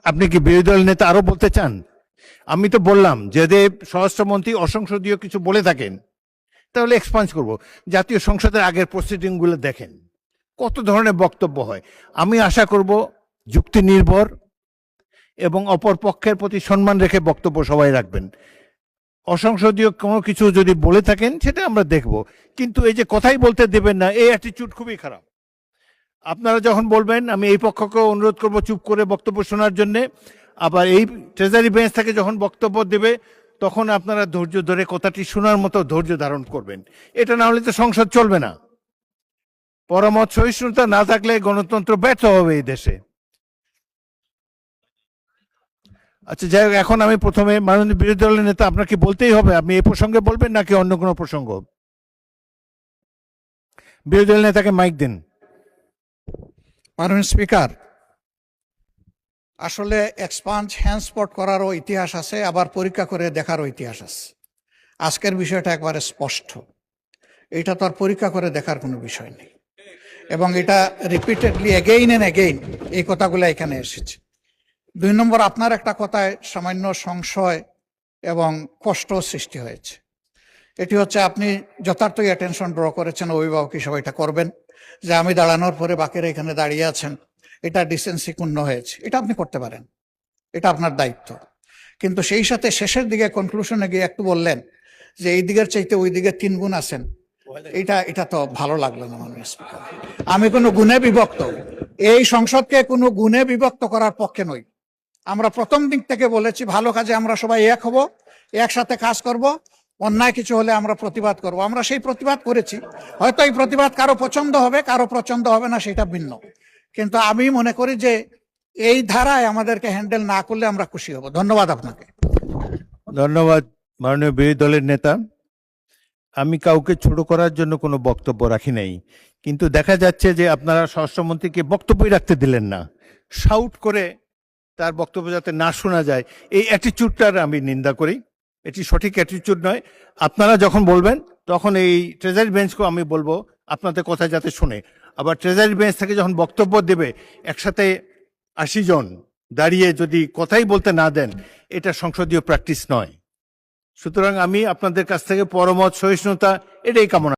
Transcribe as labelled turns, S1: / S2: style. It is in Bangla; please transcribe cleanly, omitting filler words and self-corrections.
S1: আপনি কি বিরোধী দল নেতা আরো বলতে চান? আমি তো বললাম যদি স্বরাষ্ট্রমন্ত্রী অসংসদীয় কিছু বলে থাকেন তাহলে এক্সপান্স করব। জাতীয় সংসদের আগের প্রসিডিং গুলো দেখেন কত ধরনের বক্তব্য হয়। আমি আশা করব যুক্তি নির্ভর এবং অপর পক্ষের প্রতি সম্মান রেখে বক্তব্য সবাই রাখবেন। অসংসদীয় কোনো কিছু যদি বলে থাকেন সেটা আমরা দেখব, কিন্তু এই যে কথাই বলতে দেবেন না, এই অ্যাটিটিউড খুবই খারাপ। আপনারা যখন বলবেন আমি এই পক্ষকে অনুরোধ করব চুপ করে বক্তব্য শোনার জন্যে, আবার এই ট্রেজারি বেঞ্চ থেকে যখন বক্তব্য দেবে তখন আপনারা ধৈর্য ধরে কথাটি শোনার মতো ধৈর্য ধারণ করবেন। এটা না হলে তো সংসদ চলবে না। পরামত সহিষ্ণুতা না থাকলে গণতন্ত্র ব্যর্থ হবে এই দেশে। আচ্ছা যাই হোক, এখন আমি প্রথমে মাননীয় বিরোধী দলের নেতা, আপনাকে বলতেই হবে, আপনি এই প্রসঙ্গে বলবেন নাকি অন্য কোনো প্রসঙ্গ? বিরোধী দলের নেতাকে মাইক দিন।
S2: মাননীয় স্পিকার, আসলে এক্সপাঞ্জ হ্যান্ডস্পট করারও ইতিহাস আছে, আবার পরীক্ষা করে দেখারও ইতিহাস আছে। আজকের বিষয়টা একবারে স্পষ্ট, এটা তো আর পরীক্ষা করে দেখার কোনো বিষয় নেই, এবং এটা রিপিটেডলি এগেইন এন্ড এগেইন এই কথাগুলো এখানে এসেছে। 2 নম্বর, আপনার একটা কথায় সামান্য সংশয় এবং কষ্ট সৃষ্টি হয়েছে। এটি হচ্ছে আপনি যথার্থই অ্যাটেনশন ড্র করেছেন, অভিভাবক হিসেবে এটা করবেন যে আমি দাঁড়ানোর পরে বাকিরা এখানে দাঁড়িয়ে আছেন, এটা ডিসেন্সি ক্ষুণ্ণ হয়েছে। এটা আপনি করতে পারেন, এটা আপনার দায়িত্ব। কিন্তু সেই সাথে শেষের দিকে কনক্লুশনে গিয়ে একটু বললেন যে এই দিকের চাইতে ওই দিকে 3 গুণ আছেন। এটা তো ভালো লাগলো না মাননীয় স্পিকার। আমি কোনো গুণে বিভক্ত, এই সংসদকে কোনো গুণে বিভক্ত করার পক্ষে নই। আমরা প্রথম দিক থেকে বলেছি ভালো কাজে আমরা সবাই এক হব, একসাথে কাজ করব, অন্যায় কিছু হলে আমরা প্রতিবাদ করব। আমরা সেই প্রতিবাদ করেছি। হয়তো এই প্রতিবাদ কারো পছন্দ হবে, কারো পছন্দ হবে না, সেটা ভিন্ন। কিন্তু আমি মনে করি যে এই ধারায় আমাদেরকে হ্যান্ডেল না করলে আমরা খুশি হব। ধন্যবাদ আপনাকে।
S1: ধন্যবাদ মাননীয় বিরোধী দলের নেতা। আমি কাউকে ছোট করার জন্য কোনো বক্তব্য রাখি নাই, কিন্তু দেখা যাচ্ছে যে আপনারা স্বরাষ্ট্রমন্ত্রীকে বক্তব্যই রাখতে দিলেন না, শাউট করে তার বক্তব্য যাতে না শোনা যায়, এই অ্যাটিটিউডটার আমি নিন্দা করি। এটি সঠিক অ্যাটিটিউড নয়। আপনারা যখন বলবেন তখন এই ট্রেজারি বেঞ্চকেও আমি বলবো আপনাদের কথা যাতে শুনে। আবার ট্রেজারি বেঞ্চ থেকে যখন বক্তব্য দেবে একসাথে 80 জন দাঁড়িয়ে যদি কথাই বলতে না দেন, এটা সংসদীয় প্র্যাকটিস নয়। সুতরাং আমি আপনাদের কাছ থেকে পরমত সহিষ্ণুতা এটাই কামনা